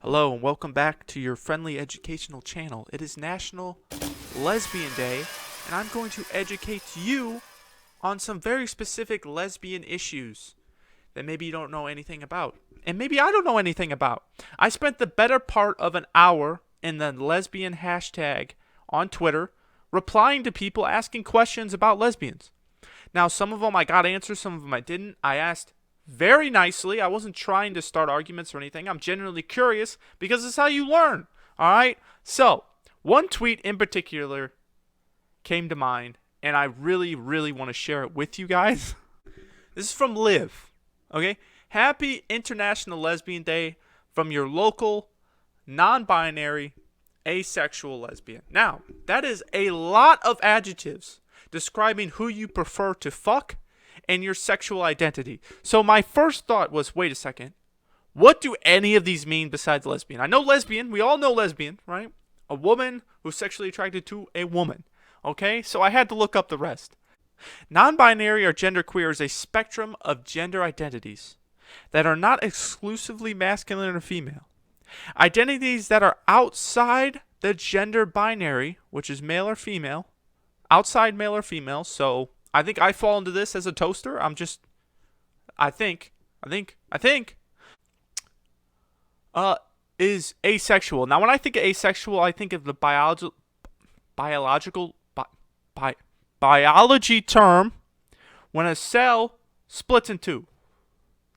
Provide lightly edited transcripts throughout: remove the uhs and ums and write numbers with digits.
Hello and welcome back to your friendly educational channel. It is National Lesbian Day, and I'm going to educate you on some very specific lesbian issues that maybe you don't know anything about, and maybe I don't know anything about. I spent the better part of an hour in the lesbian hashtag on Twitter replying to people asking questions about lesbians. Now, some of them I got answers, some of them I didn't. I asked very nicely. I wasn't trying to start arguments or anything. I'm genuinely curious because it's how you learn. All right? So, one tweet in particular came to mind, and I really, really want to share it with you guys. This is from Liv. Okay? Happy International Lesbian Day from your local, non-binary, asexual lesbian. Now, that is a lot of adjectives describing who you prefer to fuck and your sexual identity. So my first thought was, wait a second. What do any of these mean besides lesbian? I know lesbian. We all know lesbian, right? A woman who's sexually attracted to a woman. Okay? So I had to look up the rest. Non-binary or genderqueer is a spectrum of gender identities that are not exclusively masculine or female. Identities that are outside the gender binary, which is male or female, outside male or female, so I think I fall into this as a toaster. I think, is asexual. Now, when I think of asexual, I think of the biology term when a cell splits in two.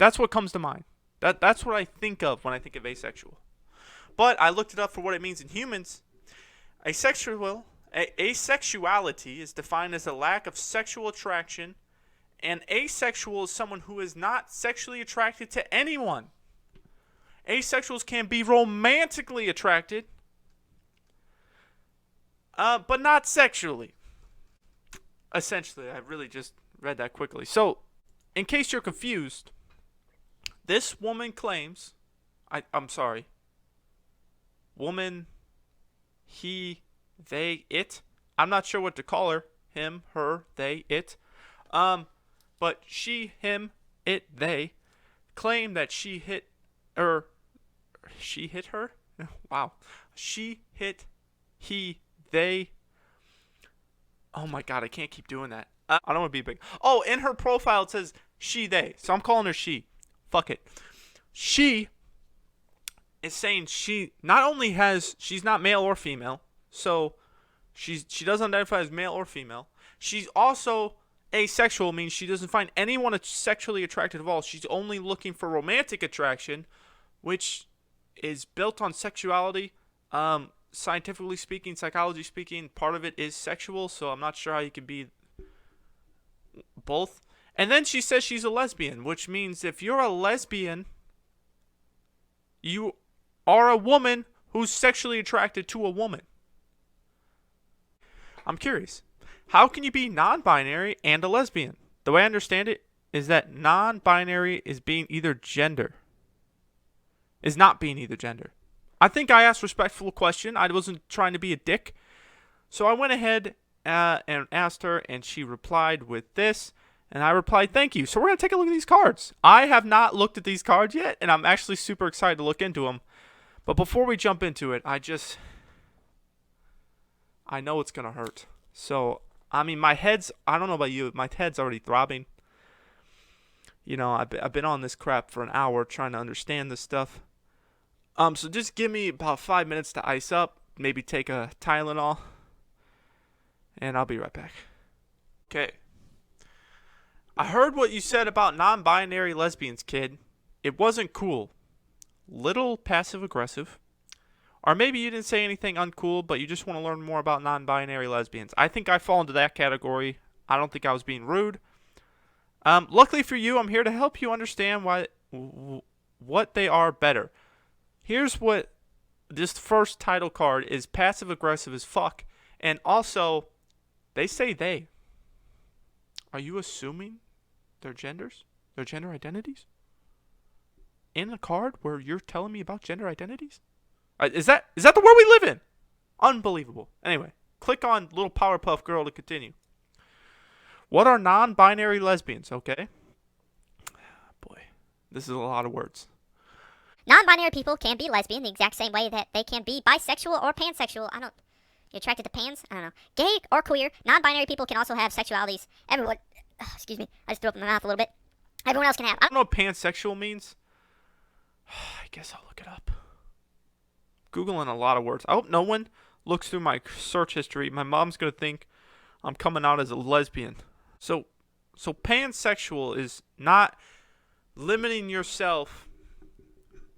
That's what comes to mind. That's what I think of when I think of asexual. But I looked it up for what it means in humans. Asexuality is defined as a lack of sexual attraction, and asexual is someone who is not sexually attracted to anyone. Asexuals can be romantically attracted, but not sexually. Essentially, I really just read that quickly. So, in case you're confused, this woman claims, I'm sorry, woman, he, they, it. I'm not sure what to call her. Him, her, they, it. But she, him, it, they claim that she hit her. Wow. She hit he, they. Oh my god, I can't keep doing that. I don't want to be big. Oh, in her profile it says she, they. So I'm calling her she. Fuck it. She is saying she's not male or female. So she doesn't identify as male or female. She's also asexual, means she doesn't find anyone sexually attractive at all. She's only looking for romantic attraction, which is built on sexuality. Scientifically speaking, psychology speaking, part of it is sexual, so I'm not sure how you can be both. And then she says she's a lesbian, which means if you're a lesbian, you are a woman who's sexually attracted to a woman. I'm curious. How can you be non-binary and a lesbian? The way I understand it is that non-binary is being either gender. Is not being either gender. I think I asked a respectful question. I wasn't trying to be a dick. So I went ahead and asked her, and she replied with this. And I replied, thank you. So we're going to take a look at these cards. I have not looked at these cards yet, and I'm actually super excited to look into them. But before we jump into it, I know it's going to hurt. So, I mean, I don't know about you, my head's already throbbing. You know, I've been on this crap for an hour trying to understand this stuff. So just give me about 5 minutes to ice up, maybe take a Tylenol, and I'll be right back. Okay. I heard what you said about non-binary lesbians, kid. It wasn't cool. Little passive-aggressive. Or maybe you didn't say anything uncool, but you just want to learn more about non-binary lesbians. I think I fall into that category. I don't think I was being rude. Luckily for you, I'm here to help you understand what they are better. Here's what this first title card is: passive-aggressive as fuck. And also, they say they. Are you assuming their genders? Their gender identities? In a card where you're telling me about gender identities? Is that the world we live in? Unbelievable. Anyway, click on little Powerpuff Girl to continue. What are non-binary lesbians? Okay. Boy, this is a lot of words. Non-binary people can be lesbian the exact same way that they can be bisexual or pansexual. You're attracted to pans? I don't know. Gay or queer. Non-binary people can also have sexualities. Everyone, excuse me, I just threw up in my mouth a little bit. Everyone else can have. I don't know what pansexual means. I guess I'll look it up. Googling a lot of words. I hope no one looks through my search history. My mom's going to think I'm coming out as a lesbian. So pansexual is not limiting yourself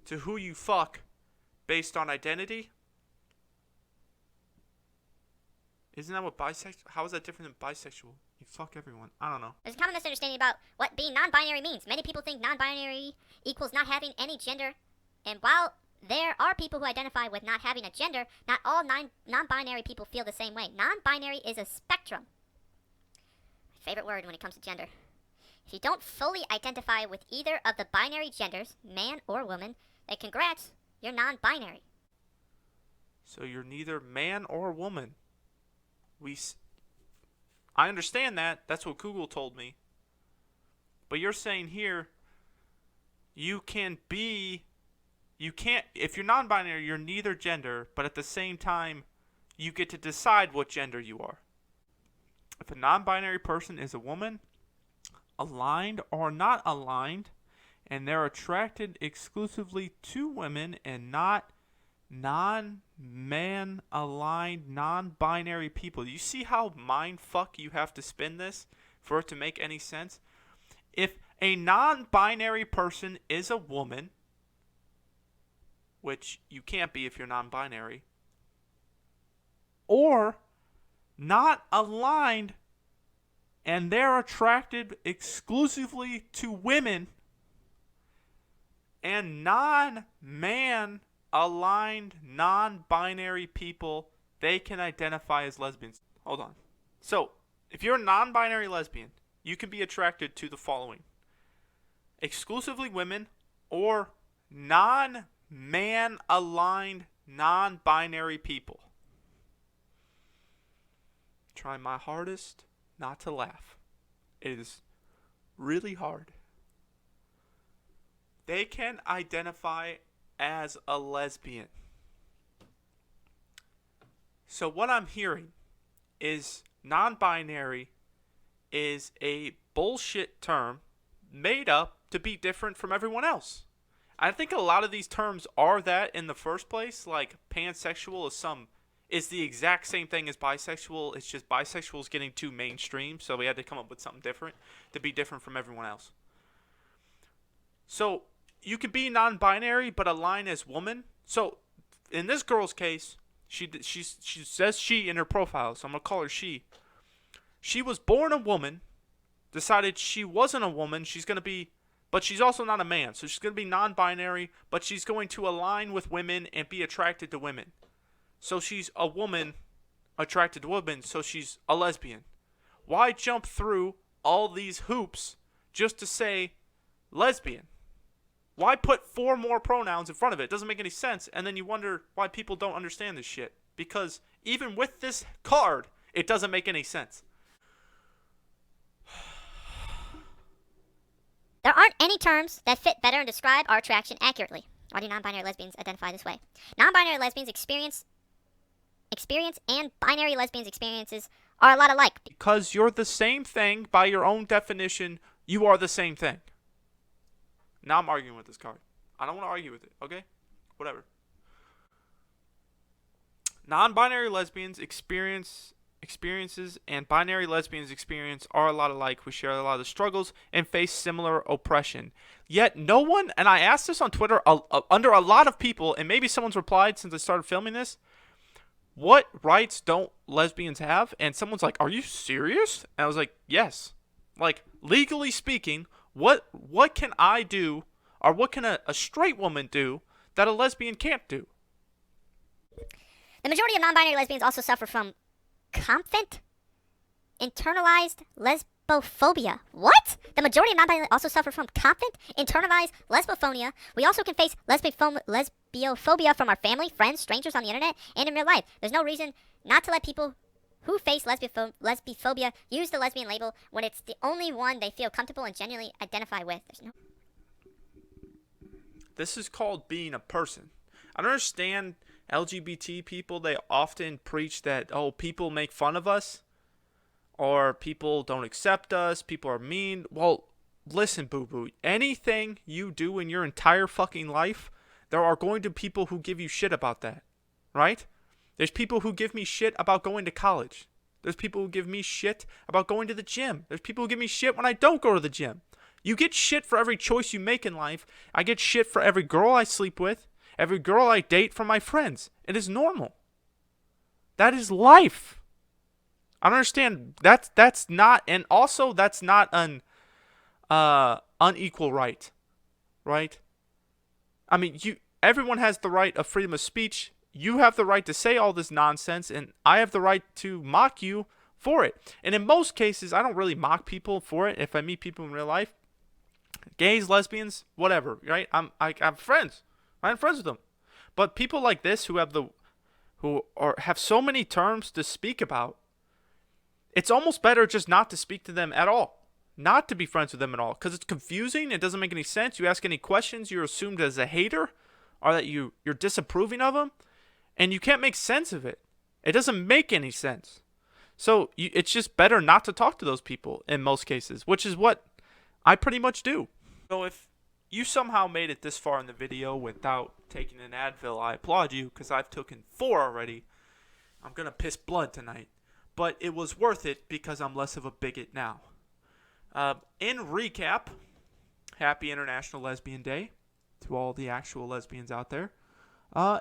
to who you fuck based on identity. Isn't that what bisexual? How is that different than bisexual? You fuck everyone. I don't know. There's a common misunderstanding about what being non-binary means. Many people think non-binary equals not having any gender. And while there are people who identify with not having a gender, not all non-binary people feel the same way. Non-binary is a spectrum. My favorite word when it comes to gender. If you don't fully identify with either of the binary genders, man or woman, then congrats, you're non-binary. So you're neither man or woman. I understand that. That's what Google told me. But you're saying here, you can't, if you're non-binary, you're neither gender, but at the same time, you get to decide what gender you are. If a non-binary person is a woman, aligned or not aligned, and they're attracted exclusively to women and not non-man aligned, non-binary people. You see how mindfuck you have to spin this for it to make any sense? If a non-binary person is a woman, which you can't be if you're non-binary, or not aligned and they're attracted exclusively to women and non-man aligned, non-binary people, they can identify as lesbians. Hold on. So, if you're a non-binary lesbian, you can be attracted to the following: exclusively women or non-man aligned, non-binary people. Trying my hardest not to laugh. It is really hard. They can identify as a lesbian. So what I'm hearing is non-binary is a bullshit term made up to be different from everyone else. I think a lot of these terms are that in the first place. Like pansexual is the exact same thing as bisexual. It's just bisexual is getting too mainstream, so we had to come up with something different to be different from everyone else. So you could be non-binary but align as woman. So in this girl's case, she says she in her profile, so I'm going to call her she. She was born a woman, decided she wasn't a woman, but she's also not a man. So she's going to be non-binary, but she's going to align with women and be attracted to women. So she's a woman attracted to women, so she's a lesbian. Why jump through all these hoops just to say lesbian? Why put 4 more pronouns in front of it? It doesn't make any sense. And then you wonder why people don't understand this shit. Because even with this card, it doesn't make any sense. There aren't any terms that fit better and describe our attraction accurately. Why do non-binary lesbians identify this way? Non-binary lesbians experience and binary lesbians' experiences are a lot alike. Because you're the same thing by your own definition, you are the same thing. Now I'm arguing with this card. I don't want to argue with it, okay? Whatever. Non-binary lesbians' experiences and binary lesbians' experience are a lot alike. We share a lot of the struggles and face similar oppression. Yet no one, and I asked this on Twitter under a lot of people, and maybe someone's replied since I started filming this, what rights don't lesbians have? And someone's like, are you serious? And I was like, yes. Like, legally speaking, what can I do, or what can a straight woman do that a lesbian can't do? The majority of non-binary lesbians also suffer from confident, internalized lesbophobia. What? The majority of non-binary also suffer from confident, internalized lesbophobia. We also can face lesbophobia from our family, friends, strangers on the internet, and in real life. There's no reason not to let people who face lesbophobia use the lesbian label when it's the only one they feel comfortable and genuinely identify with. This is called being a person. I don't understand LGBT people. They often preach that, oh, people make fun of us, or people don't accept us, people are mean. Well, listen, boo-boo. Anything you do in your entire fucking life, there are going to be people who give you shit about that, right? There's people who give me shit about going to college. There's people who give me shit about going to the gym. There's people who give me shit when I don't go to the gym. You get shit for every choice you make in life. I get shit for every girl I sleep with, every girl I date from my friends. It is normal. That is life. I don't understand. That's not, and also that's not an unequal right, right? I mean, everyone has the right of freedom of speech. You have the right to say all this nonsense, and I have the right to mock you for it. And in most cases, I don't really mock people for it. If I meet people in real life, gays, lesbians, whatever, right? I'm friends. I'm friends with them. But people like this who have so many terms to speak about, it's almost better just not to speak to them at all. Not to be friends with them at all. Because it's confusing. It doesn't make any sense. You ask any questions, you're assumed as a hater. Or that you're disapproving of them. And you can't make sense of it. It doesn't make any sense. So it's just better not to talk to those people in most cases. Which is what I pretty much do. So if you somehow made it this far in the video without taking an Advil, I applaud you. Because I've taken 4 already. I'm going to piss blood tonight. But it was worth it because I'm less of a bigot now. In recap, happy International Lesbian Day to all the actual lesbians out there. Holy.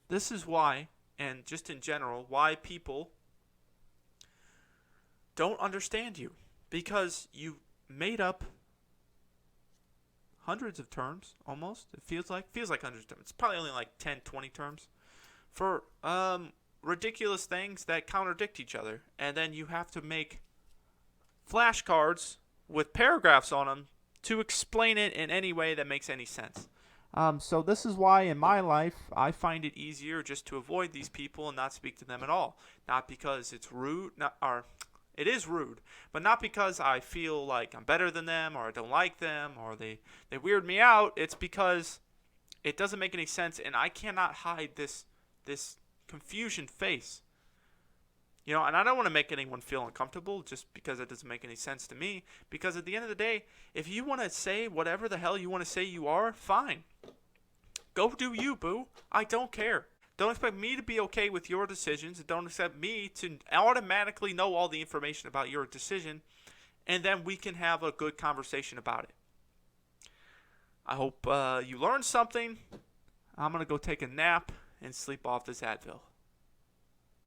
This is why, and just in general, why people don't understand you. Because you made up hundreds of terms, almost. It feels like hundreds of terms. It's probably only like 10, 20 terms. For ridiculous things that contradict each other. And then you have to make flashcards with paragraphs on them to explain it in any way that makes any sense. So this is why in my life I find it easier just to avoid these people and not speak to them at all. Not because it's rude, it is rude, but not because I feel like I'm better than them or I don't like them or they weird me out. It's because it doesn't make any sense and I cannot hide this confusion face. You know, and I don't want to make anyone feel uncomfortable just because it doesn't make any sense to me. Because at the end of the day, if you want to say whatever the hell you want to say you are, fine. Go do you, boo. I don't care. Don't expect me to be okay with your decisions. Don't expect me to automatically know all the information about your decision. And then we can have a good conversation about it. I hope you learned something. I'm going to go take a nap and sleep off this Advil.